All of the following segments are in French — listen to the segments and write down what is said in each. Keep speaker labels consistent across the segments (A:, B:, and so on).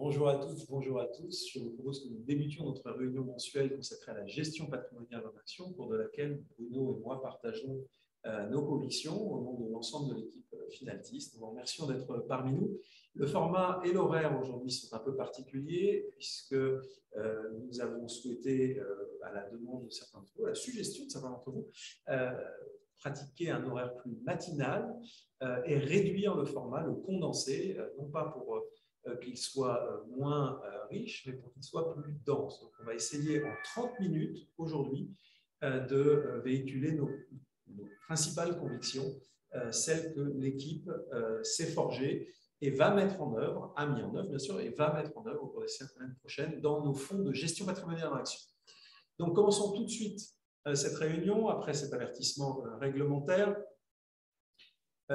A: Bonjour à toutes, bonjour à tous. Je vous propose que nous débutions notre réunion mensuelle consacrée à la gestion patrimoniale en action, au cours de laquelle Bruno et moi partageons nos convictions au nom de l'ensemble de l'équipe Finaltis. Nous vous remercions d'être parmi nous. Le format et l'horaire aujourd'hui sont un peu particuliers puisque nous avons souhaité, à la demande de certains d'entre vous, à la suggestion de certains d'entre vous, pratiquer un horaire plus matinal et réduire le format, le condenser, non pas pour qu'il soit moins riche, mais pour qu'il soit plus dense. Donc, on va essayer en 30 minutes aujourd'hui de véhiculer nos principales convictions, celles que l'équipe s'est forgée et va mettre en œuvre, a mis en œuvre bien sûr, et va mettre en œuvre au cours des semaines prochaines dans nos fonds de gestion patrimoniale en action. Donc, commençons tout de suite cette réunion après cet avertissement réglementaire.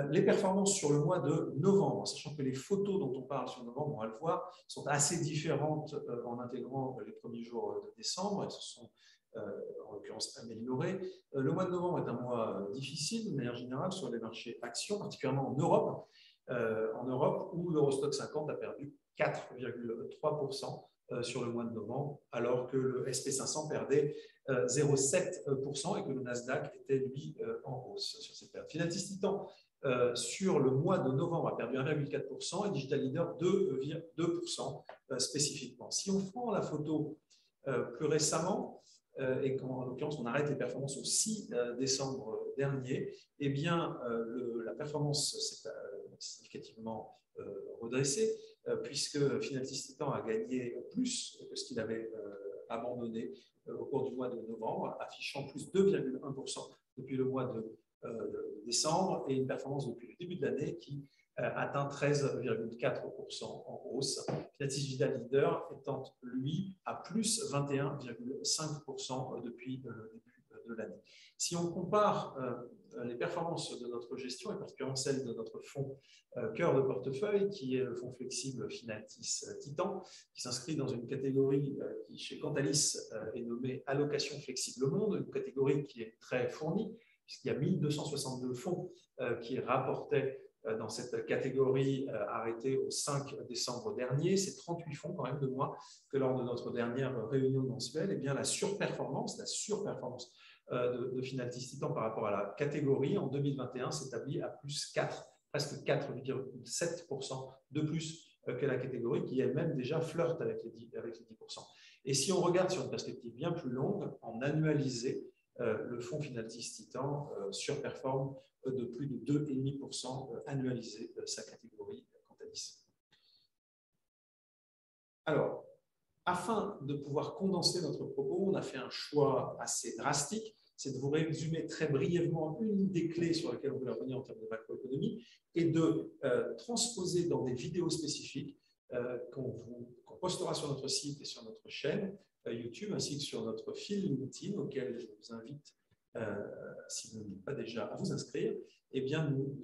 A: Les performances sur le mois de novembre, sachant que les photos dont on parle sur novembre, on va le voir, sont assez différentes en intégrant les premiers jours de décembre. Elles se sont en l'occurrence améliorées. Le mois de novembre est un mois difficile de manière générale sur les marchés actions, particulièrement en Europe où l'Eurostoxx 50 a perdu 4,3% sur le mois de novembre, alors que le SP500 perdait 0,7% et que le Nasdaq était, lui, en hausse sur cette période. Finaltis Titan, sur le mois de novembre, a perdu 1,4% et Digital Leader 2,2% spécifiquement. Si on prend la photo plus récemment, et qu'en l'occurrence on arrête les performances au 6 décembre dernier, eh bien la performance s'est significativement redressée, puisque Finaltis Titan a gagné plus que ce qu'il avait abandonné au cours du mois de novembre, affichant plus 2,1% depuis le mois de décembre et une performance depuis le début de l'année qui atteint 13,4% en hausse. Finaltis Digital Leader étant, lui, à plus 21,5% depuis le début de l'année. Si on compare les performances de notre gestion, et particulièrement celles de notre fonds cœur de portefeuille, qui est le fonds flexible Finaltis Titan, qui s'inscrit dans une catégorie qui, chez Cantalis, est nommée Allocation flexible monde, une catégorie qui est très fournie, puisqu'il y a 1262 fonds qui rapportaient dans cette catégorie arrêtée au 5 décembre dernier. C'est 38 fonds quand même de moins que lors de notre dernière réunion mensuelle. Et bien la surperformance de Finaltis Titan par rapport à la catégorie en 2021 s'établit à plus 4, presque 4,7% de plus que la catégorie qui elle-même déjà flirte avec les 10%. Et si on regarde sur une perspective bien plus longue, en annualisé, le fonds Finaltis Titan surperforme de plus de 2,5% annualisé sa catégorie Cantalis. Alors, afin de pouvoir condenser notre propos, on a fait un choix assez drastique, c'est de vous résumer très brièvement une des clés sur lesquelles on veut revenir en termes de macroéconomie et de transposer dans des vidéos spécifiques qu'on postera sur notre site et sur notre chaîne YouTube, ainsi que sur notre fil LinkedIn, auquel je vous invite, si vous n'êtes pas déjà, à vous inscrire. Eh bien, nous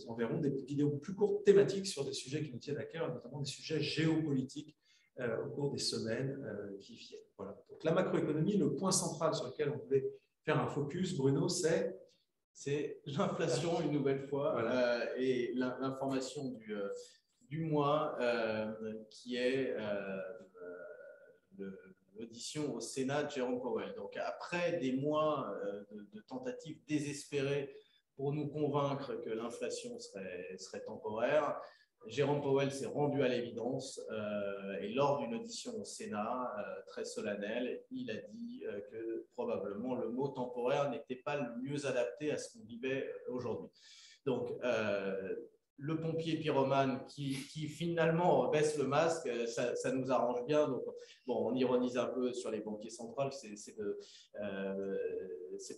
A: enverrons des vidéos plus courtes thématiques sur des sujets qui nous tiennent à cœur, notamment des sujets géopolitiques au cours des semaines qui viennent. Voilà. Donc, la macroéconomie, le point central sur lequel on voulait faire un focus, Bruno, c'est
B: l'inflation une nouvelle fois, voilà. Et l'information du mois qui est l'audition au Sénat de Jérôme Powell. Donc après des mois de tentatives désespérées pour nous convaincre que l'inflation serait temporaire, Jérôme Powell s'est rendu à l'évidence et lors d'une audition au Sénat très solennelle, il a dit que probablement le mot temporaire n'était pas le mieux adapté à ce qu'on vivait aujourd'hui. Donc, le pompier pyromane qui finalement baisse le masque, ça nous arrange bien. Donc, bon, on ironise un peu sur les banquiers centraux, c'est de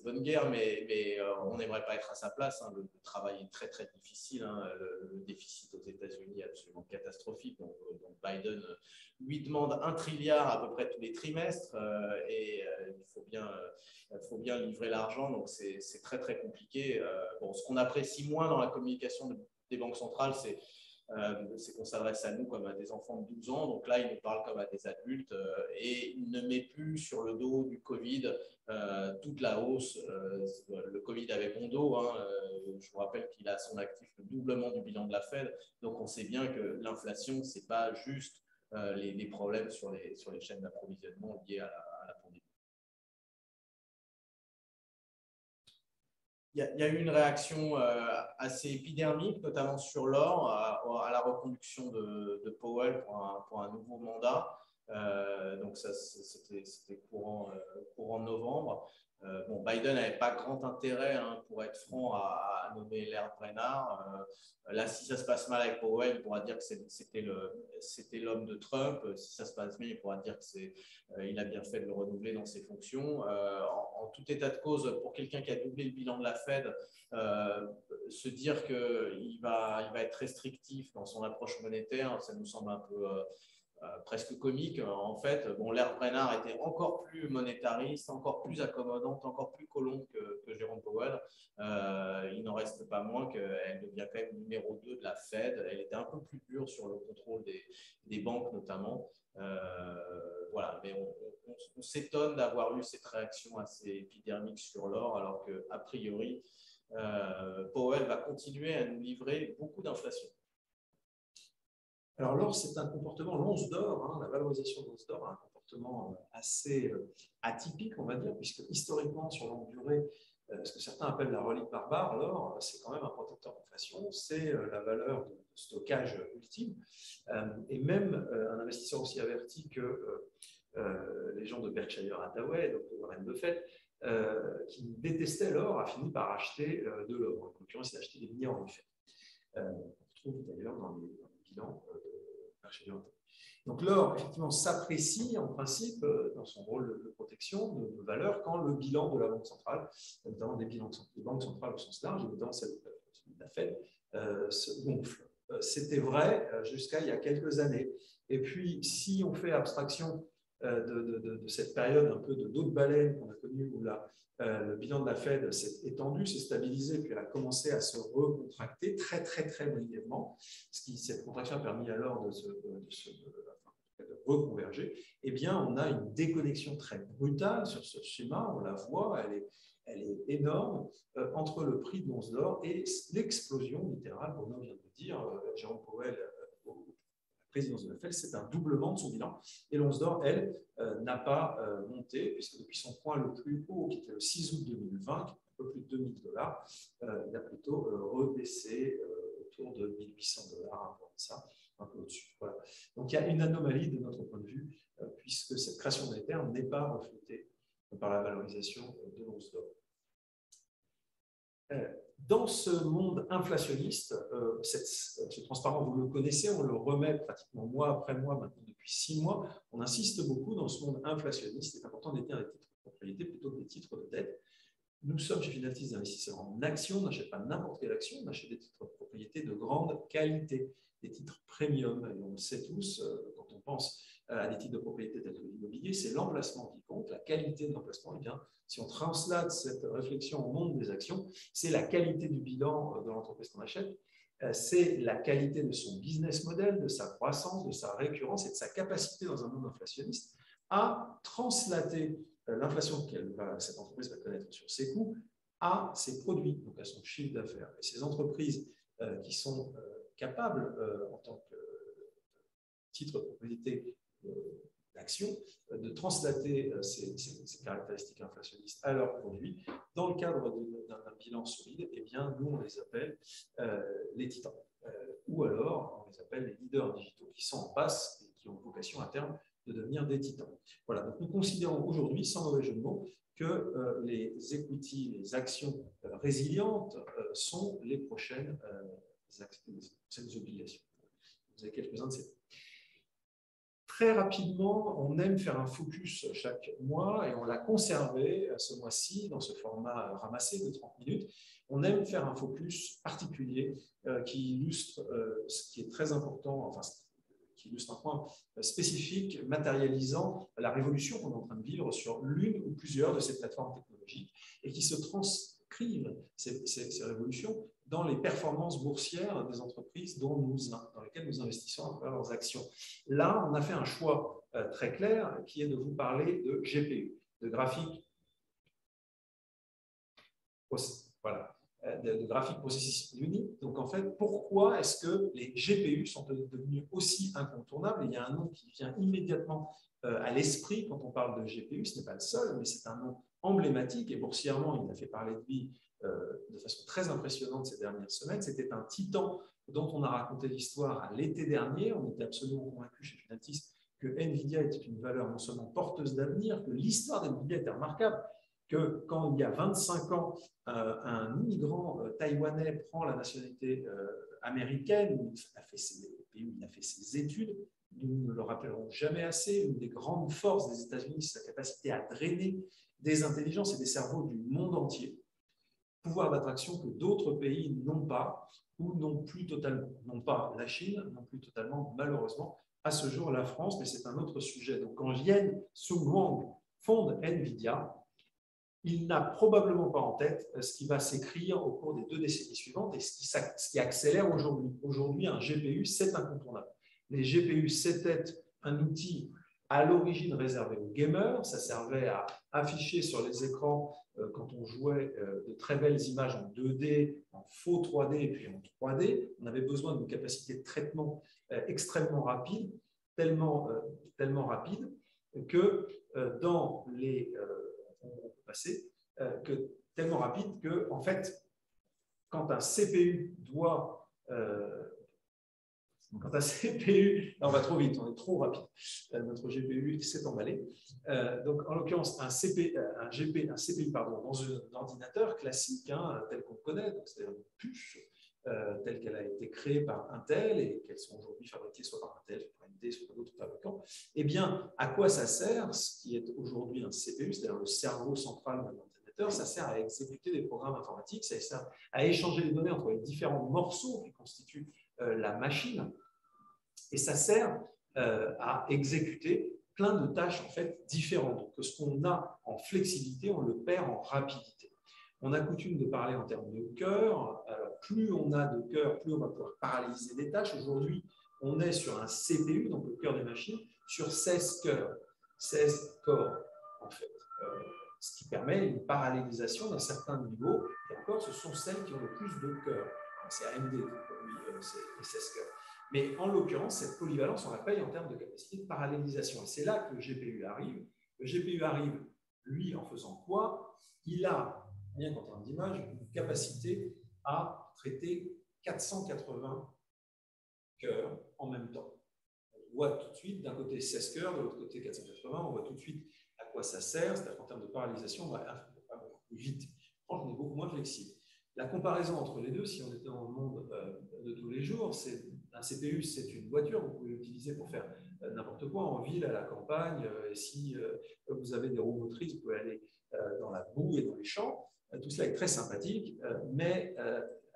B: bonne guerre, mais on n'aimerait pas être à sa place. Hein. Le travail est très, très difficile. Hein. Le déficit aux États-Unis est absolument catastrophique. Donc Biden lui demande 1 trilliard à peu près tous les trimestres et il faut bien livrer l'argent. Donc, c'est très, très compliqué. Bon, ce qu'on apprécie moins dans la communication des banques centrales, c'est qu'on s'adresse à nous comme à des enfants de 12 ans. Donc là, il nous parle comme à des adultes et il ne met plus sur le dos du Covid toute la hausse. Le Covid avait bon dos. Hein. Je vous rappelle qu'il a à son actif le doublement du bilan de la Fed. Donc, on sait bien que l'inflation, ce n'est pas juste les problèmes sur les chaînes d'approvisionnement liés à la pandémie. Il y a eu une réaction assez épidermique, notamment sur l'or, à la reconduction de Powell pour un nouveau mandat. Donc ça, c'était courant novembre. Bon, Biden n'avait pas grand intérêt, pour être franc, à nommer Laird Brainard. Là, si ça se passe mal avec Powell, il pourra dire que c'était l'homme de Trump. Si ça se passe bien, il pourra dire qu'il a bien fait de le renouveler dans ses fonctions. En tout état de cause, pour quelqu'un qui a doublé le bilan de la Fed, se dire qu'il va être restrictif dans son approche monétaire, ça nous semble un peu presque comique. En fait, bon, Laird Brainard était encore plus monétariste, encore plus accommodante, encore plus colombe que Jérôme Powell. Il n'en reste pas moins qu'elle devient quand même numéro 2 de la Fed. Elle était un peu plus dure sur le contrôle des banques notamment. Voilà, mais on s'étonne d'avoir eu cette réaction assez épidermique sur l'or, alors qu'a priori, Powell va continuer à nous livrer beaucoup d'inflation.
A: Alors l'or, c'est un comportement, l'once d'or, la valorisation de l'once d'or a un comportement assez atypique, on va dire, puisque historiquement, sur longue durée, ce que certains appellent la relique barbare, l'or, c'est quand même un protecteur d'inflation, c'est la valeur de stockage ultime. Et même un investisseur aussi averti que les gens de Berkshire Hathaway, donc de Warren Buffett, qui détestait l'or, a fini par acheter de l'or. En l'occurrence, il a acheté des milliards en effet. On retrouve d'ailleurs dans les bilans de Berkshire Hathaway. Donc l'or, effectivement, s'apprécie en principe dans son rôle de protection de valeur quand le bilan de la Banque centrale, notamment des banques centrales au sens large, et notamment celle de la Fed, se gonfle. C'était vrai jusqu'à il y a quelques années. Et puis, si on fait abstraction de cette période un peu de dos de baleine qu'on a connue, où le bilan de la Fed s'est étendu, s'est stabilisé, puis elle a commencé à se recontracter très, très, très brièvement. Cette contraction a permis alors de reconverger. Eh bien, on a une déconnexion très brutale sur ce schéma, on la voit, elle est énorme, entre le prix de l'once d'or et l'explosion littérale, Bruno vient de le dire, Jérôme Powell, présidence de la Fed, c'est un doublement de son bilan. Et l'once d'or, elle, n'a pas monté, puisque depuis son point le plus haut, qui était le 6 août 2020, un peu plus de $2000, il a plutôt rebaissé autour de $1800, un peu de ça, un peu au-dessus. Voilà. Donc il y a une anomalie de notre point de vue, puisque cette création monétaire n'est pas reflétée par la valorisation de l'once d'or. Dans ce monde inflationniste, ce transparent, vous le connaissez, on le remet pratiquement mois après mois, maintenant depuis 6 mois. On insiste beaucoup dans ce monde inflationniste. C'est important de détenir des titres de propriété plutôt que des titres de dette. Nous sommes chez Finaltis des investisseurs en actions. On n'achète pas n'importe quelle action, on achète des titres de propriété de grande qualité, des titres premium. Et on le sait tous, quand on pense à des titres de propriété tels que l'immobilier, c'est l'emplacement qui compte, la qualité de l'emplacement. Eh bien, si on translate cette réflexion au monde des actions, c'est la qualité du bilan de l'entreprise qu'on achète, c'est la qualité de son business model, de sa croissance, de sa récurrence et de sa capacité dans un monde inflationniste à translater l'inflation que cette entreprise va connaître sur ses coûts à ses produits, donc à son chiffre d'affaires. Et ces entreprises qui sont capables, en tant que titre de propriété d'action, de translater ces caractéristiques inflationnistes à leurs produits dans le cadre d'un bilan solide, eh bien, nous, on les appelle les titans. Ou alors, on les appelle les leaders digitaux qui sont en passe et qui ont vocation à terme de devenir des titans. Voilà, donc nous considérons aujourd'hui, sans mauvais jeu de mots, que les equity, les actions résilientes sont les prochaines obligations. Vous avez quelques-uns de ces. Très rapidement, on aime faire un focus chaque mois et on l'a conservé ce mois-ci dans ce format ramassé de 30 minutes. On aime faire un focus particulier qui illustre ce qui est très important, enfin, qui illustre un point spécifique matérialisant la révolution qu'on est en train de vivre sur l'une ou plusieurs de ces plateformes technologiques et qui se transcrivent, ces révolutions, dans les performances boursières des entreprises dans lesquelles nous investissons à travers leurs actions. Là, on a fait un choix très clair qui est de vous parler de GPU, de graphique. Voilà. de Graphic Processing Unit. Donc, en fait, pourquoi est-ce que les GPU sont devenus aussi incontournables? Il y a un nom qui vient immédiatement à l'esprit quand on parle de GPU. Ce n'est pas le seul, mais c'est un nom emblématique. Et boursièrement, il a fait parler de lui de façon très impressionnante ces dernières semaines. C'était un titan dont on a raconté l'histoire l'été dernier. On était absolument convaincus chez Finatis que NVIDIA était une valeur non seulement porteuse d'avenir, que l'histoire d'NVIDIA était remarquable, que quand il y a 25 ans, un immigrant taïwanais prend la nationalité américaine, où il a fait ses études, nous ne le rappellerons jamais assez, une des grandes forces des États-Unis, c'est sa capacité à drainer des intelligences et des cerveaux du monde entier, pouvoir d'attraction que d'autres pays n'ont pas ou n'ont plus totalement. Non pas la Chine, non plus totalement, malheureusement, à ce jour la France, mais c'est un autre sujet. Donc quand Yen Sung-Wang fonde NVIDIA, il n'a probablement pas en tête ce qui va s'écrire au cours des 2 décennies suivantes et ce qui accélère aujourd'hui. Aujourd'hui, un GPU, c'est incontournable. Les GPU, c'était un outil à l'origine réservé aux gamers. Ça servait à afficher sur les écrans quand on jouait de très belles images en 2D, en faux 3D et puis en 3D. On avait besoin d'une capacité de traitement extrêmement rapide, tellement rapide que dans les... passer, tellement rapide que, en fait, quand un CPU doit... quand un CPU... Non, on va trop vite, on est trop rapide. Notre GPU s'est emballé. Donc, en l'occurrence, un CPU dans un ordinateur classique, tel qu'on le connaît, c'est-à-dire une puce, telle qu'elle a été créée par Intel et qu'elles sont aujourd'hui fabriquées soit par Intel, soit par AMD, soit par d'autres fabricants, eh bien, à quoi ça sert, ce qui est aujourd'hui un CPU, c'est-à-dire le cerveau central d'un ordinateur? Ça sert à exécuter des programmes informatiques, ça sert à échanger les données entre les différents morceaux qui constituent la machine, et ça sert à exécuter plein de tâches en fait différentes. Donc, ce qu'on a en flexibilité, on le perd en rapidité. On a coutume de parler en termes de cœur. Alors, plus on a de cœur, plus on va pouvoir paralyser des tâches. Aujourd'hui, on est sur un CPU, donc le cœur des machines, sur 16 cœurs, 16 corps, en fait. Ce qui permet une parallélisation d'un certain niveau. Et encore, ce sont celles qui ont le plus de cœurs. C'est AMD qui produit les 16 cœurs. Mais en l'occurrence, cette polyvalence, on la paye en termes de capacité de parallélisation. Et c'est là que le GPU arrive. Le GPU arrive, lui, en faisant quoi? Il a, bien qu'en termes d'image, une capacité à traiter 480 cœurs en même temps. On voit tout de suite, d'un côté 16 cœurs, de l'autre côté 480, on voit tout de suite à quoi ça sert, c'est-à-dire qu'en termes de parallélisation, on va beaucoup plus vite. Franchement, on est beaucoup moins flexible. La comparaison entre les deux, si on était dans le monde de tous les jours, c'est un CPU, c'est une voiture, vous pouvez l'utiliser pour faire n'importe quoi, en ville, à la campagne, et si vous avez des roues motrices, vous pouvez aller dans la boue et dans les champs. Tout cela est très sympathique, mais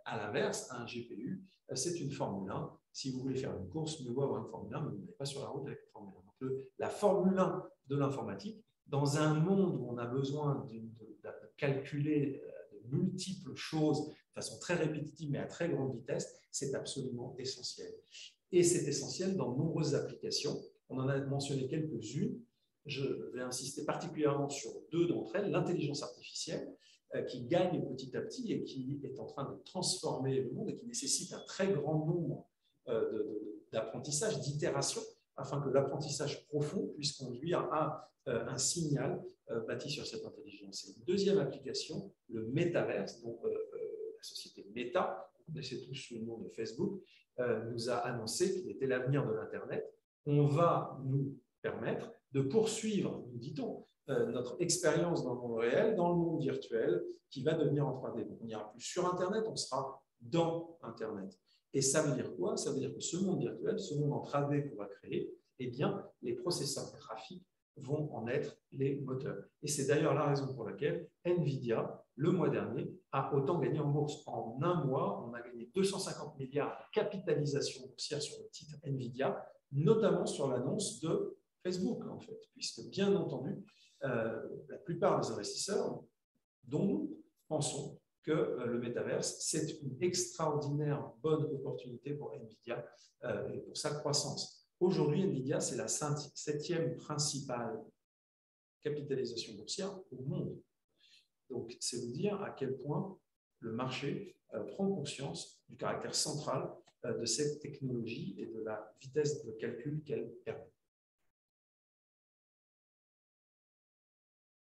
A: à l'inverse, un GPU, c'est une Formule 1. Si vous voulez faire une course, mieux vaut avoir une Formule 1, mais vous n'allez pas sur la route avec une Formule 1. Donc, la Formule 1 de l'informatique, dans un monde où on a besoin de calculer de multiples choses de façon très répétitive, mais à très grande vitesse, c'est absolument essentiel. Et c'est essentiel dans de nombreuses applications. On en a mentionné quelques-unes. Je vais insister particulièrement sur 2 d'entre elles. L'intelligence artificielle, qui gagne petit à petit et qui est en train de transformer le monde et qui nécessite un très grand nombre d'apprentissage, d'itération, afin que l'apprentissage profond puisse conduire à un signal bâti sur cette intelligence. Et une deuxième application, le métaverse, dont la société Meta, vous connaissez tous sous le nom de Facebook, nous a annoncé qu'il était l'avenir de l'Internet. On va nous permettre de poursuivre, nous dit-on, notre expérience dans le monde réel, dans le monde virtuel, qui va devenir en 3D. Donc, on n'ira plus sur Internet, on sera dans Internet. Et ça veut dire quoi? Ça veut dire que ce monde virtuel, ce monde en 3D qu'on va créer, eh bien, les processeurs graphiques vont en être les moteurs. Et c'est d'ailleurs la raison pour laquelle NVIDIA, le mois dernier, a autant gagné en bourse. En un mois, on a gagné 250 milliards de capitalisation boursière sur le titre NVIDIA, notamment sur l'annonce de Facebook, en fait, puisque bien entendu, la plupart des investisseurs, dont nous, pensons que le métaverse, c'est une extraordinaire bonne opportunité pour NVIDIA et pour sa croissance. Aujourd'hui, NVIDIA, c'est la 7e principale capitalisation boursière au monde. Donc, c'est vous dire à quel point le marché prend conscience du caractère central de cette technologie et de la vitesse de calcul qu'elle permet.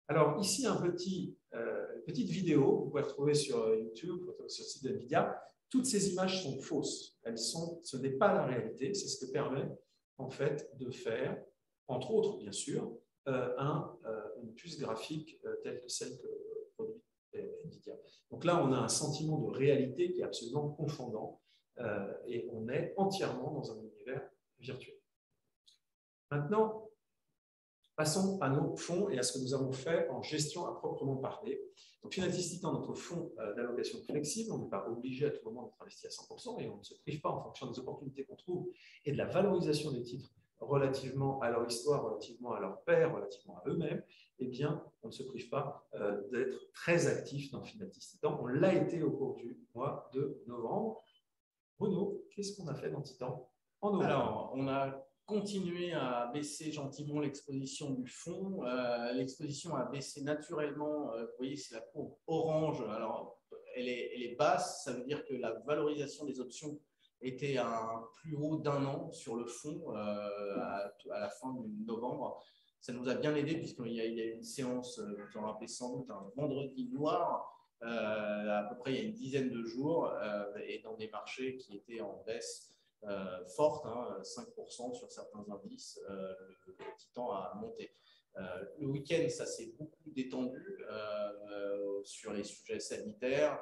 A: Alors, ici, une petite vidéo que vous pouvez retrouver sur YouTube, sur le site de NVIDIA. Toutes ces images sont fausses. Ce n'est pas la réalité. C'est ce que permet, en fait, de faire, entre autres, bien sûr, une puce graphique telle que celle que produit NVIDIA. Donc là, on a un sentiment de réalité qui est absolument confondant et on est entièrement dans un univers virtuel. Maintenant, passons à nos fonds et à ce que nous avons fait en gestion à proprement parler. Donc, Finatis Titan, notre fonds d'allocation flexible, on n'est pas obligé à tout moment d'être investi à 100% et on ne se prive pas en fonction des opportunités qu'on trouve et de la valorisation des titres relativement à leur histoire, relativement à leur pairs, relativement à eux-mêmes. Eh bien, on ne se prive pas d'être très actif dans Finatis Titan. On l'a été au cours du mois de novembre. Bruno, qu'est-ce qu'on a fait dans Titan en novembre?
B: Alors, on a continué à baisser gentiment l'exposition du fonds. L'exposition a baissé naturellement. Vous voyez, c'est la courbe orange. Alors, elle est basse. Ça veut dire que la valorisation des options était à un plus haut d'1 an sur le fonds à la fin du novembre. Ça nous a bien aidé puisqu'il y a eu une séance, vous en rappelez sans doute, un vendredi noir, à peu près il y a une dizaine de jours, et dans des marchés qui étaient en baisse forte, 5% sur certains indices, le Titan a monté. Le week-end, ça s'est beaucoup détendu sur les sujets sanitaires.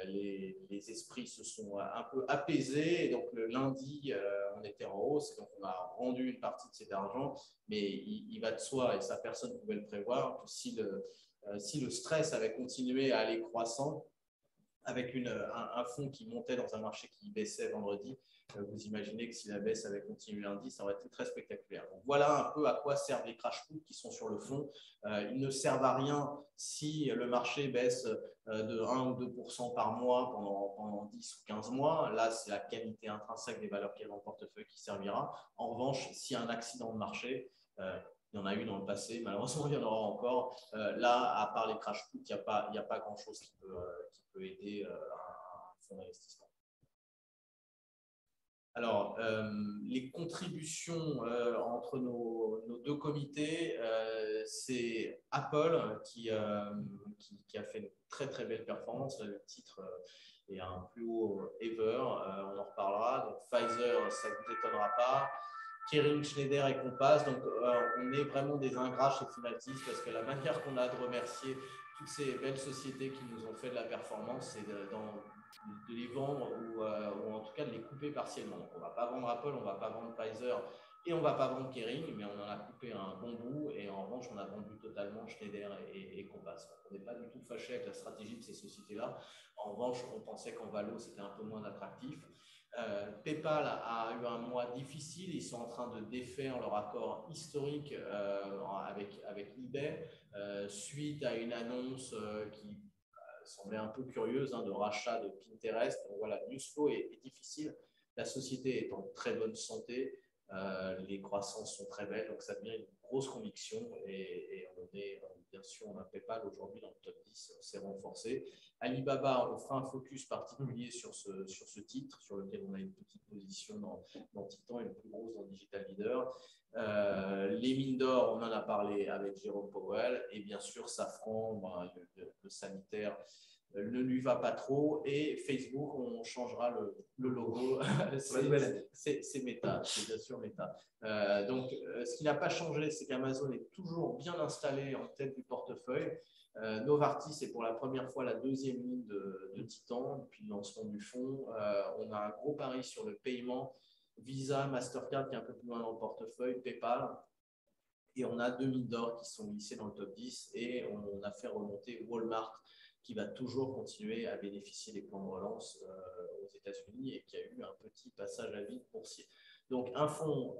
B: Les esprits se sont un peu apaisés et donc le lundi on était en hausse et donc on a rendu une partie de cet argent, mais il va de soi et ça personne ne pouvait le prévoir que si le stress avait continué à aller croissant avec un fonds qui montait dans un marché qui baissait vendredi, vous imaginez que si la baisse avait continué lundi, ça aurait été très spectaculaire. Donc voilà un peu à quoi servent les crash puts qui sont sur le fond. Ils ne servent à rien si le marché baisse de 1 ou 2% par mois pendant 10 ou 15 mois. Là, c'est la qualité intrinsèque des valeurs qu'il y a dans le portefeuille qui servira. En revanche, s'il y a un accident de marché, il y en a eu dans le passé, malheureusement il y en aura encore. Là, à part les crash puts, il n'y a pas grand-chose qui peut aider un fonds d'investissement. Alors, les contributions entre nos deux comités, c'est Apple qui a fait une très très belle performance. Le titre est à un plus haut ever, on en reparlera. Donc Pfizer, ça ne vous étonnera pas. Kering, Schneider et Compass. Donc, on est vraiment des ingrats chez Finatis parce que la manière qu'on a de remercier toutes ces belles sociétés qui nous ont fait de la performance, c'est de les vendre ou en tout cas de les couper partiellement. Donc, on ne va pas vendre Apple, on ne va pas vendre Pfizer et on ne va pas vendre Kering, mais on en a coupé un bon bout et en revanche, on a vendu totalement Schneider et Compass. Donc, on n'est pas du tout fâché avec la stratégie de ces sociétés-là. En revanche, on pensait qu'en valo, c'était un peu moins attractif. PayPal a eu un mois difficile. Ils sont en train de défaire leur accord historique avec eBay suite à une annonce qui semblait un peu curieuse de rachat de Pinterest. Donc voilà, news flow est difficile. La société est en très bonne santé. Les croissances sont très belles. Donc ça devient une grosse conviction. Et bien sûr, on a PayPal aujourd'hui dans le top 10. On s'est renforcé. Alibaba, on fera un focus particulier sur ce titre, sur lequel on a une petite position dans Titan et une plus grosse dans Digital Leader. Les mines d'or, on en a parlé avec Jérôme Powell. Et bien sûr, Safran, le sanitaire ne lui va pas trop. Et Facebook, on changera le logo. C'est Meta, c'est bien sûr Meta. Donc, ce qui n'a pas changé, c'est qu'Amazon est toujours bien installé en tête du portefeuille. Novartis est pour la première fois la deuxième ligne de Titan depuis le lancement du fonds. On a un gros pari sur le paiement. Visa, Mastercard qui est un peu plus loin dans le portefeuille, PayPal. Et on a 2 mines d'or qui sont glissées dans le top 10 et on a fait remonter Walmart qui va toujours continuer à bénéficier des plans de relance aux États-Unis et qui a eu un petit passage à vide boursier. Donc un fonds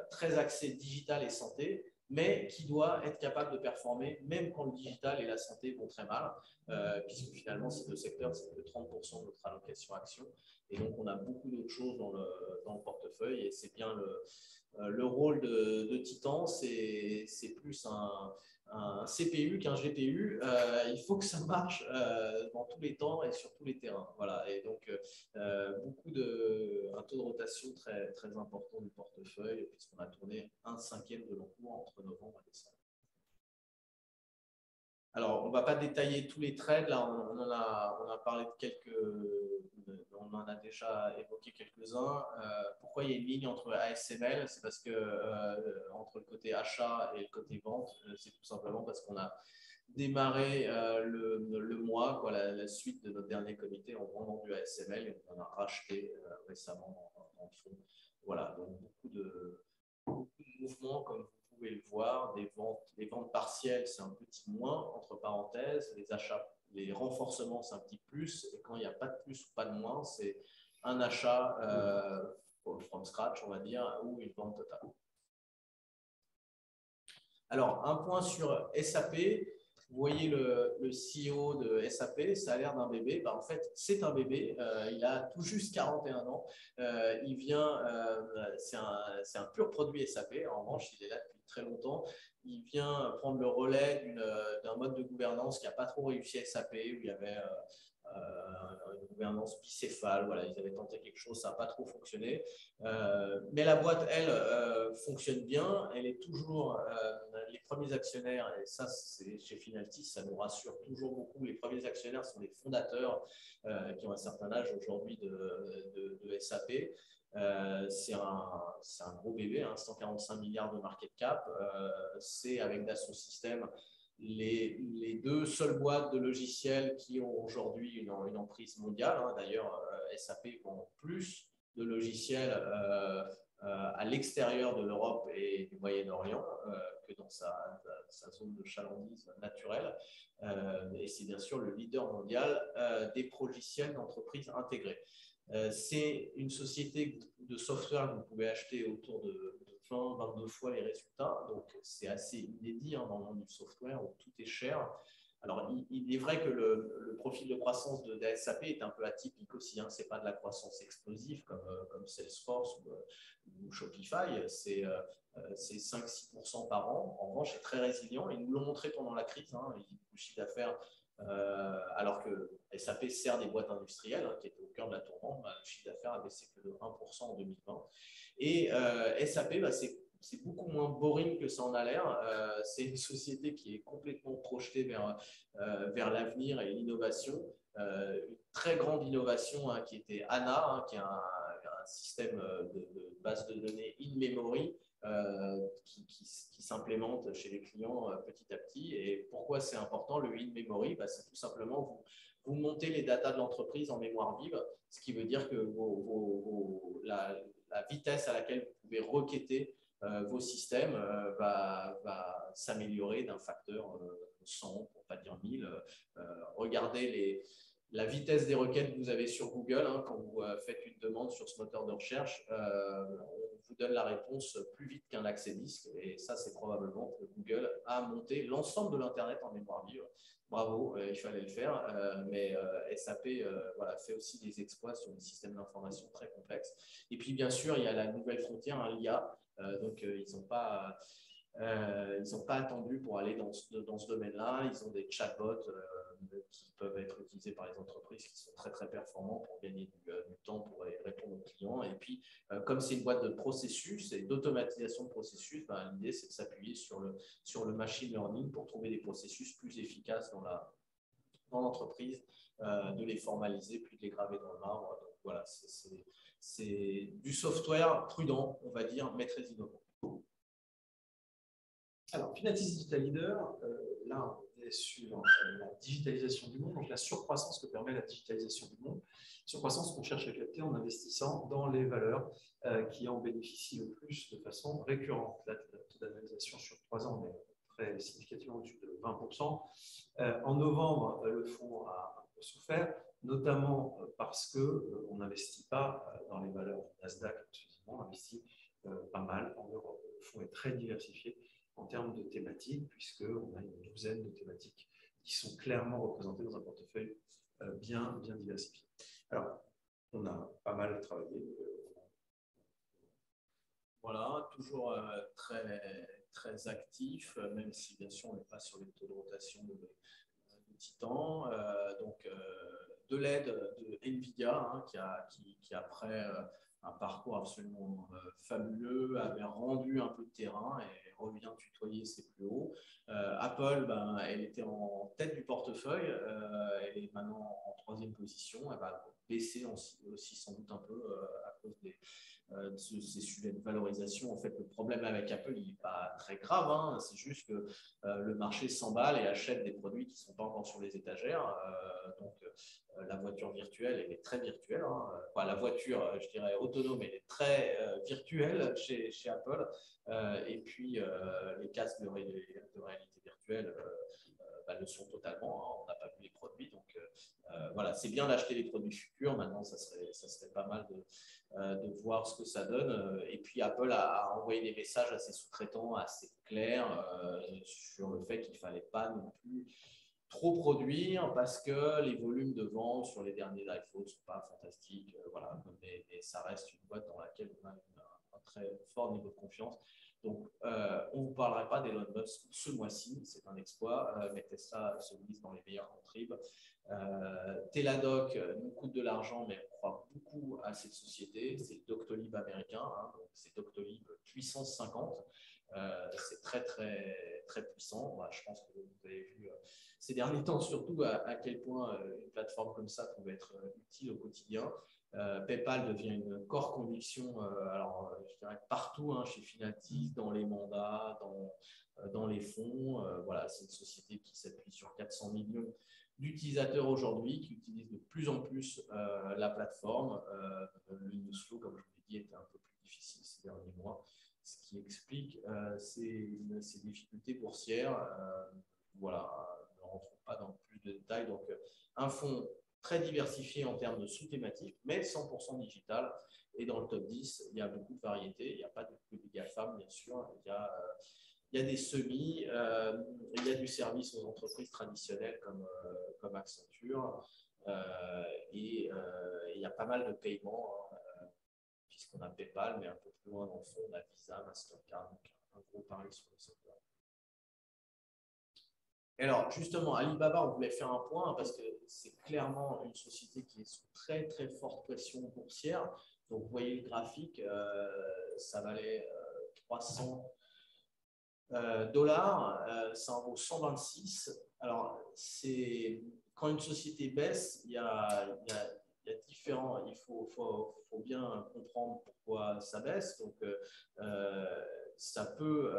B: très axé digital et santé, mais qui doit être capable de performer même quand le digital et la santé vont très mal, puisque finalement ces deux secteurs, c'est que 30% de notre allocation action. Et donc on a beaucoup d'autres choses dans le portefeuille et c'est bien le rôle de Titan, c'est plus un CPU qu'un GPU, il faut que ça marche dans tous les temps et sur tous les terrains. Voilà. Et donc, un taux de rotation très, très important du portefeuille, puisqu'on a tourné 1/5 de l'encours entre novembre et décembre. Alors, on ne va pas détailler tous les trades. Là, on a parlé de quelques, on en a déjà évoqué quelques-uns. Pourquoi il y a une ligne entre ASML? C'est parce que entre le côté achat et le côté vente, c'est tout simplement parce qu'on a démarré le mois, quoi, la suite de notre dernier comité en vendant du ASML et on en a racheté récemment en fonds. Voilà, donc beaucoup de mouvements comme vous pouvez le voir, les ventes partielles, c'est un petit moins, entre parenthèses, les achats, les renforcements, c'est un petit plus, et quand il n'y a pas de plus ou pas de moins, c'est un achat from scratch, on va dire, ou une vente totale. Alors, un point sur SAP. Vous voyez le CEO de SAP, ça a l'air d'un bébé. Ben, en fait, c'est un bébé. Il a tout juste 41 ans. Il vient, c'est un pur produit SAP. En revanche, il est là depuis très longtemps. Il vient prendre le relais d'un mode de gouvernance qui n'a pas trop réussi à SAP, où il y avait une gouvernance bicéphale. Voilà, ils avaient tenté quelque chose, ça n'a pas trop fonctionné. Mais la boîte, elle, fonctionne bien. Elle est toujours les premiers actionnaires, et ça, c'est chez Finaltis, ça nous rassure toujours beaucoup. Les premiers actionnaires sont les fondateurs qui ont un certain âge aujourd'hui de SAP. C'est un gros bébé, hein, 145 milliards de market cap. C'est avec Dassault Systèmes les deux seules boîtes de logiciels qui ont aujourd'hui une emprise mondiale. Hein. D'ailleurs, SAP vend plus de logiciels à l'extérieur de l'Europe et du Moyen-Orient que dans sa zone de chalandise naturelle. Et c'est bien sûr le leader mondial des progiciels d'entreprises intégrées. C'est une société de software que vous pouvez acheter autour de 20-22 fois les résultats. Donc, c'est assez inédit hein, dans le monde du software où tout est cher. Alors, il est vrai que le profil de croissance de SAP est un peu atypique aussi. Hein. Ce n'est pas de la croissance explosive comme Salesforce ou Shopify. C'est 5-6% par an. En revanche, c'est très résilient. Ils nous l'ont montré pendant la crise. Hein. Le chiffre d'affaires, alors que SAP sert des boîtes industrielles hein, qui étaient au cœur de la tourmente, le chiffre d'affaires a baissé que de 1% en 2020. Et SAP, c'est beaucoup moins boring que ça en a l'air. C'est une société qui est complètement projetée vers l'avenir et l'innovation. Une très grande innovation hein, qui était ANA, hein, qui est un système de base de données in-memory qui s'implémente chez les clients petit à petit. Et pourquoi c'est important, le in-memory? C'est tout simplement vous montez les datas de l'entreprise en mémoire vive, ce qui veut dire que la vitesse à laquelle vous pouvez requêter vos systèmes va s'améliorer d'un facteur 100, pour ne pas dire 1000. Regardez la vitesse des requêtes que vous avez sur Google hein, quand vous faites une demande sur ce moteur de recherche. On vous donne la réponse plus vite qu'un accès disque. Et ça, c'est probablement que Google a monté l'ensemble de l'Internet en mémoire vive. Bravo, il fallait le faire. Mais SAP voilà, fait aussi des exploits sur des systèmes d'information très complexes. Et puis, bien sûr, il y a la nouvelle frontière, hein, l'IA. Donc, ils n'ont pas attendu pour aller dans ce domaine-là. Ils ont des chatbots qui peuvent être utilisés par les entreprises qui sont très, très performants pour gagner du temps pour répondre aux clients. Et puis, comme c'est une boîte de processus et d'automatisation de processus, l'idée, c'est de s'appuyer sur le machine learning pour trouver des processus plus efficaces dans l'entreprise, de les formaliser, puis de les graver dans le marbre. Donc, voilà, c'est du software prudent, on va dire, mais très innovant.
A: Alors, Finaltis Digital Leader, là, on est sur la digitalisation du monde, donc la surcroissance que permet la digitalisation du monde, surcroissance qu'on cherche à capter en investissant dans les valeurs qui en bénéficient le plus de façon récurrente. La taux d'annualisation sur 3 ans est très significativement au-dessus de 20%. En novembre, le fonds a un peu souffert, notamment parce qu'on n'investit pas dans les valeurs Nasdaq exclusivement, on investit pas mal en Europe. Le fonds est très diversifié en termes de thématiques, puisqu'on a une douzaine de thématiques qui sont clairement représentées dans un portefeuille bien diversifié. Alors, on a pas mal travaillé.
B: Voilà, toujours très actif, même si bien sûr on n'est pas sur les taux de rotation de Titan. De l'aide de Nvidia, hein, qui après un parcours absolument fabuleux, avait rendu un peu de terrain et revient tutoyer ses plus hauts. Apple, ben, elle était en tête du portefeuille, elle est maintenant en troisième position, elle va baisser aussi sans doute un peu à cause de ces sujets de valorisation. En fait, le problème avec Apple, il n'est pas très grave, hein. C'est juste que le marché s'emballe et achète des produits qui ne sont pas encore sur les étagères. La voiture virtuelle, elle est très virtuelle, hein. Enfin, la voiture, je dirais, autonome, elle est très virtuelle chez Apple. Et puis, les casques de réalité virtuelle le sont totalement, hein. On n'a pas vu les produits. Donc, voilà, c'est bien d'acheter les produits futurs. Maintenant, ça serait pas mal de voir ce que ça donne. Et puis, Apple a envoyé des messages à ses sous-traitants assez clairs sur le fait qu'il ne fallait pas non plus trop produire parce que les volumes de vente sur les derniers iPhones ne sont pas fantastiques. Voilà, mais ça reste une boîte dans laquelle on a un très fort niveau de confiance. Donc, on ne vous parlera pas d'Elon Musk ce mois-ci, c'est un exploit, mais Tesla se glisse dans les meilleurs contribs. Teladoc nous coûte de l'argent, mais on croit beaucoup à cette société. C'est le Doctolib américain, hein, donc c'est Doctolib puissance 50. C'est très puissant. Voilà, je pense que vous avez vu ces derniers temps, surtout à quel point une plateforme comme ça pouvait être utile au quotidien. PayPal devient une core conviction, je dirais partout, hein, chez Finatis, dans les mandats, dans les fonds. Voilà, c'est une société qui s'appuie sur 400 millions d'utilisateurs aujourd'hui, qui utilisent de plus en plus la plateforme. Le news flow, comme je vous l'ai dit, était un peu plus difficile ces derniers mois, ce qui explique ces difficultés boursières. Voilà, on ne rentre pas dans plus de détails. Donc, un fonds très diversifié en termes de sous-thématiques, mais 100% digital. Et dans le top 10, il y a beaucoup de variétés. Il n'y a pas de GAFAM, bien sûr. Il y a des semis, il y a du service aux entreprises traditionnelles comme Accenture. Et il y a pas mal de paiements, hein, puisqu'on a PayPal, mais un peu plus loin dans le fond, on a Visa, Mastercard, donc un gros pari sur le secteur. Alors, justement, Alibaba, on voulait faire un point parce que c'est clairement une société qui est sous très forte pression boursière. Donc, vous voyez le graphique, ça valait 300 dollars, ça en vaut 126. Alors, quand une société baisse, il y a différents. Il faut bien comprendre pourquoi ça baisse. Donc, ça peut,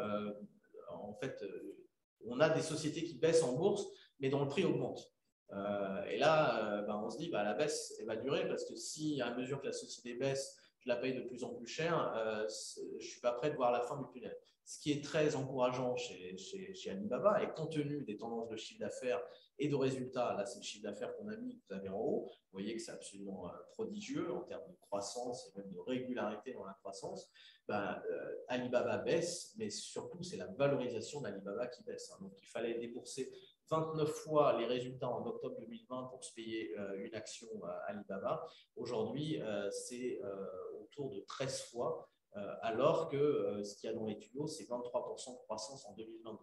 B: en fait, on a des sociétés qui baissent en bourse, mais dont le prix augmente. Et là, on se dit, la baisse, elle va durer parce que si, à mesure que la société baisse, je la paye de plus en plus cher, je ne suis pas prêt de voir la fin du tunnel. Ce qui est très encourageant chez Alibaba, et compte tenu des tendances de chiffre d'affaires et de résultats, là c'est le chiffre d'affaires qu'on a mis, que vous avez en haut, vous voyez que c'est absolument prodigieux en termes de croissance et même de régularité dans la croissance. Alibaba baisse, mais surtout c'est la valorisation d'Alibaba qui baisse, hein. Donc il fallait débourser 29 fois les résultats en octobre 2020 pour se payer une action Alibaba. Aujourd'hui, c'est autour de 13 fois, alors que ce qu'il y a dans les tuyaux, c'est 23% de croissance en 2022.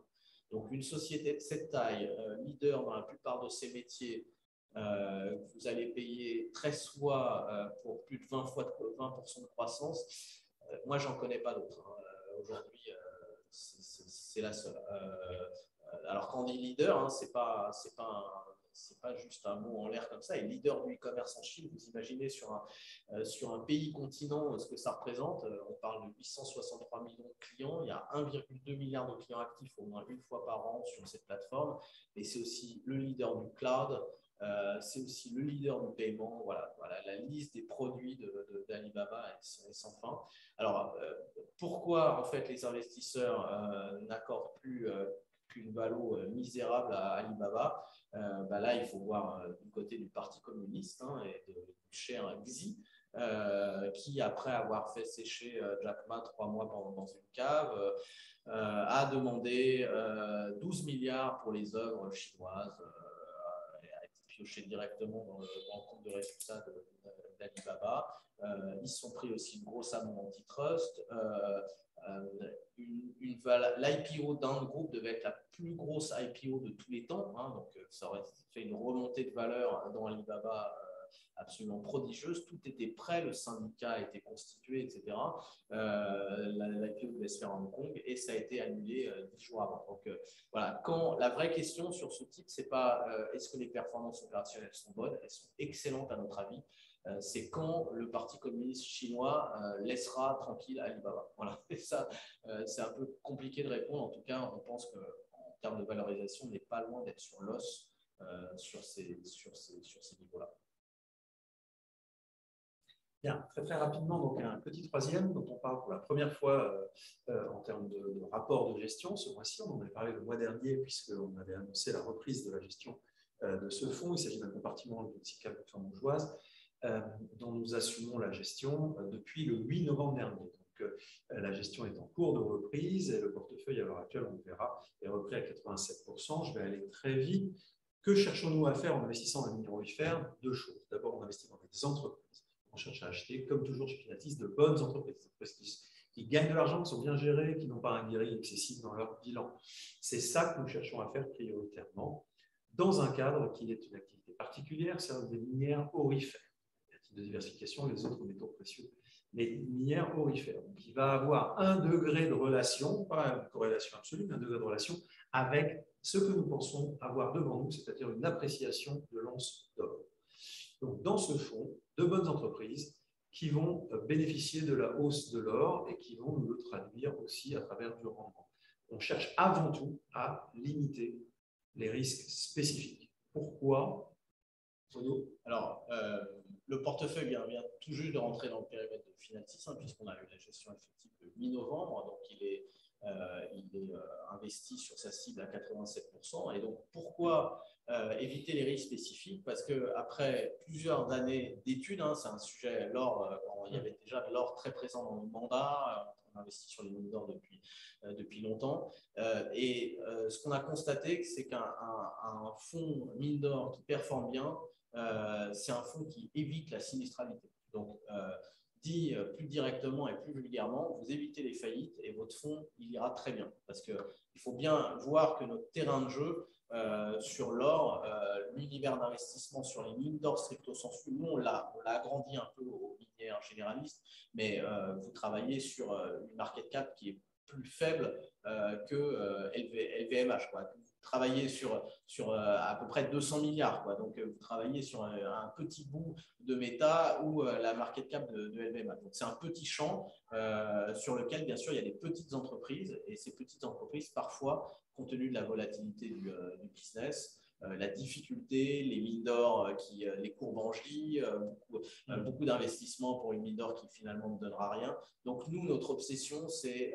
B: Donc, une société de cette taille, leader dans la plupart de ses métiers, vous allez payer 13 fois pour plus de 20% de croissance. Moi, j'en connais pas d'autres, hein. Aujourd'hui, c'est la seule. Alors, quand on dit leader, hein, c'est pas juste un mot en l'air comme ça. Et leader du e-commerce en Chine, vous imaginez sur un pays continent ce que ça représente. On parle de 863 millions de clients. Il y a 1,2 milliard de clients actifs au moins une fois par an sur cette plateforme. Et c'est aussi le leader du cloud. C'est aussi le leader du paiement. Voilà, la liste des produits d'Alibaba est sans fin. Alors, pourquoi en fait les investisseurs n'accordent plus qu'une valo misérable à Alibaba? Là, il faut voir du côté du Parti communiste, hein, et du cher Xi, qui, après avoir fait sécher Jack Ma 3 mois dans une cave, a demandé 12 milliards pour les œuvres chinoises. Et puis pioché directement dans le compte de résultats d'Alibaba. Ils se sont pris aussi une grosse amende antitrust. L'IPO d'un groupe devait être la plus grosse IPO de tous les temps, hein, donc ça aurait fait une remontée de valeur dans Alibaba absolument prodigieuse. Tout était prêt, le syndicat a été constitué, etc. L'IPO devait se faire à Hong Kong et ça a été annulé 10 jours avant. Donc voilà, la vraie question sur ce type, c'est pas est-ce que les performances opérationnelles sont bonnes, elles sont excellentes à notre avis. C'est quand le Parti communiste chinois laissera tranquille Alibaba. Voilà. Et ça, c'est un peu compliqué de répondre. En tout cas, on pense qu'en termes de valorisation, on n'est pas loin d'être sur l'os sur ces niveaux-là.
A: Bien, très très rapidement, donc un petit troisième dont on parle pour la première fois en termes de rapport de gestion. Ce mois-ci, on en avait parlé le mois dernier puisqu'on avait annoncé la reprise de la gestion de ce fonds. Il s'agit d'un compartiment de Mexica luxembourgeoise dont nous assumons la gestion depuis le 8 novembre dernier. Donc, la gestion est en cours de reprise et le portefeuille à l'heure actuelle, on le verra, est repris à 87%. Je vais aller très vite. Que cherchons-nous à faire en investissant dans les minéraux-ifères? Deux choses. D'abord, on investit dans des entreprises. On cherche à acheter, comme toujours chez Pilatis, de bonnes entreprises qui gagnent de l'argent, qui sont bien gérées, qui n'ont pas un guéri excessif dans leur bilan. C'est ça que nous cherchons à faire prioritairement dans un cadre qui est une activité particulière, c'est des minières aurifères. De diversification, les autres métaux précieux, les minières aurifères. Donc, il va avoir un degré de relation, pas une corrélation absolue, mais un degré de relation avec ce que nous pensons avoir devant nous, c'est-à-dire une appréciation de l'once d'or. Donc, dans ce fonds, de bonnes entreprises qui vont bénéficier de la hausse de l'or et qui vont nous le traduire aussi à travers du rendement. On cherche avant tout à limiter les risques spécifiques. Pourquoi?
B: Alors, le portefeuille vient tout juste de rentrer dans le périmètre de Finatis, hein, puisqu'on a eu la gestion effective le mi-novembre, donc il est investi sur sa cible à 87%. Et donc, pourquoi éviter les risques spécifiques? Parce qu'après plusieurs années d'études, hein, c'est un sujet, l'or, il y avait déjà de l'or très présent dans le mandat, on investit sur les mines d'or depuis longtemps. Ce qu'on a constaté, c'est qu'un fonds mine d'or qui performe bien, c'est un fonds qui évite la sinistralité. Donc, dit plus directement et plus vulgairement, vous évitez les faillites et votre fonds, il ira très bien. Parce qu'il faut bien voir que notre terrain de jeu sur l'or, l'univers d'investissement sur les mines d'or stricto sensu, nous, on l'a agrandi un peu aux minières généralistes, mais vous travaillez sur une market cap qui est plus faible que LVMH, quoi. Vous travaillez sur à peu près 200 milliards. Quoi. Donc, vous travaillez sur un petit bout de méta ou la market cap de LVMH. Donc, c'est un petit champ sur lequel, bien sûr, il y a des petites entreprises. Et ces petites entreprises, parfois, compte tenu de la volatilité du business, la difficulté, les mines d'or, les courbes en J, beaucoup d'investissements pour une mine d'or qui finalement ne donnera rien. Donc, nous, notre obsession, c'est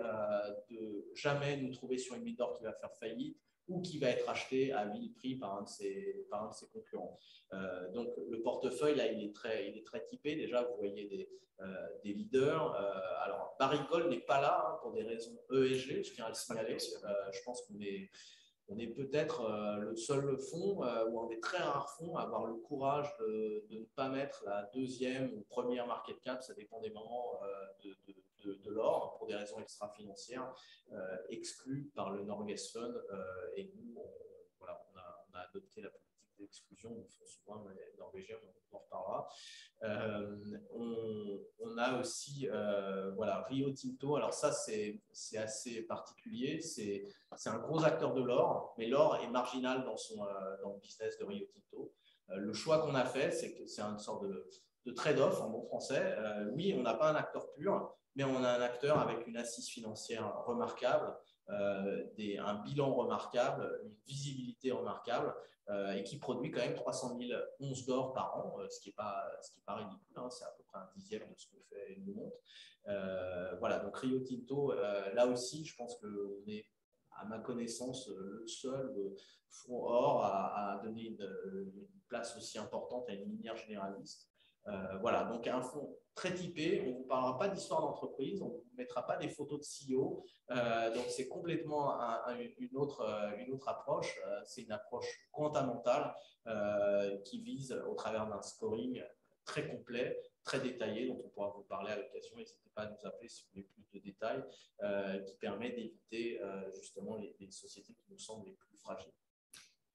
B: de jamais nous trouver sur une mine d'or qui va faire faillite ou qui va être acheté à vil prix par un de ses concurrents. Donc, le portefeuille, là, il est très typé. Déjà, vous voyez des leaders. Alors, Barrick Gold n'est pas là hein, pour des raisons ESG, je tiens à le signaler. Je pense qu'on est peut-être le seul fonds ou un des très rares fonds à avoir le courage de ne pas mettre la deuxième ou première market cap, ça dépend des moments de l'or, pour des raisons extra-financières, exclues par le Norges Fund. Et nous, on a adopté la politique d'exclusion du fonds souverain norvégien, on en reparlera. On a aussi Rio Tinto. Alors ça, c'est assez particulier. C'est un gros acteur de l'or, mais l'or est marginal dans le business de Rio Tinto. Le choix qu'on a fait, c'est que c'est une sorte de trade-off en bon français. Oui, on n'a pas un acteur pur, mais on a un acteur avec une assise financière remarquable, un bilan remarquable, une visibilité remarquable et qui produit quand même 300 000 onces d'or par an, ce qui est pas ridicule, hein, c'est à peu près un dixième de ce que fait une montre. Voilà, donc Rio Tinto, là aussi, je pense qu'on est, à ma connaissance, le seul fonds or à donner une place aussi importante à une minière généraliste. Voilà, donc un fonds très typé. On ne vous parlera pas d'histoire d'entreprise, on ne vous mettra pas des photos de CEO. Donc, c'est complètement une autre approche. C'est une approche fondamentale qui vise, au travers d'un scoring très complet, très détaillé, dont on pourra vous parler à l'occasion. N'hésitez pas à nous appeler si vous voulez plus de détails, qui permet d'éviter justement les sociétés qui nous semblent les plus fragiles.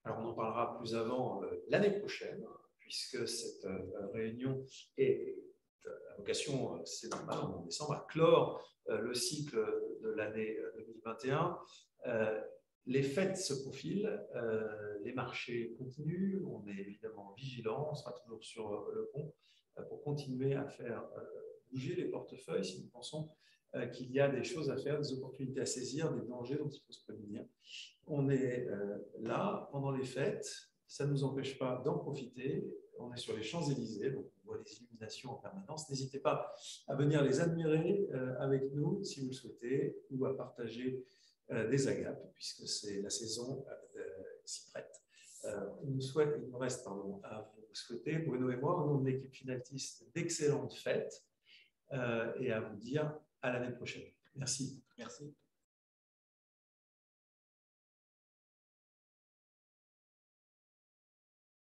A: Alors, on en parlera plus avant l'année prochaine, puisque cette réunion a vocation, c'est normal, en décembre, à clore le cycle de l'année 2021. Les fêtes se profilent, les marchés continuent, on est évidemment vigilant, on sera toujours sur le pont pour continuer à faire bouger les portefeuilles si nous pensons qu'il y a des choses à faire, des opportunités à saisir, des dangers dont il faut se prémunir. On est là pendant les fêtes, ça ne nous empêche pas d'en profiter. On est sur les Champs-Élysées, donc on voit les illuminations en permanence. N'hésitez pas à venir les admirer avec nous si vous le souhaitez, ou à partager des agapes, puisque c'est la saison s'y prête. Il nous reste à vous souhaiter, Bruno et moi, au nom de l'équipe Finaltis, d'excellentes fêtes et à vous dire à l'année prochaine. Merci.
B: Merci.